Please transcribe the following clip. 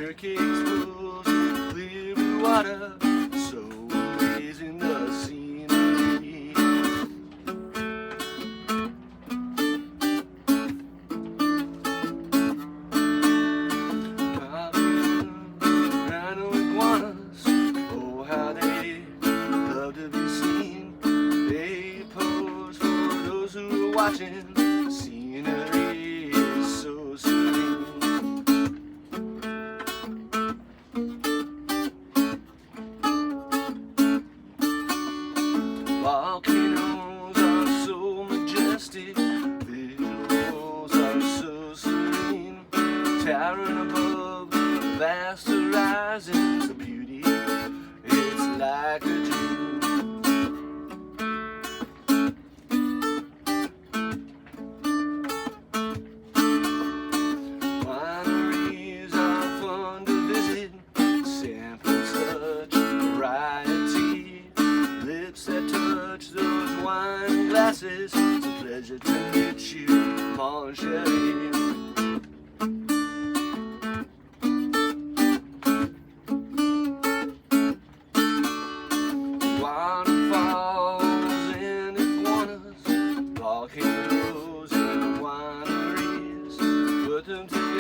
Staircase pools with clear blue water, so amazing the scenery. Rhino iguanas, oh how they love to be seen. They pose for those who are watching. Scenery is so serene. Volcanoes are so majestic, visuals are so serene, towering above vast horizons. The beauty, it's like a dream. Wineries are fun to visit, sample such variety. Lips that touch those wine glasses, it's a pleasure to meet you, mon chéri. Waterfalls and iguanas, volcanoes and wineries, put them together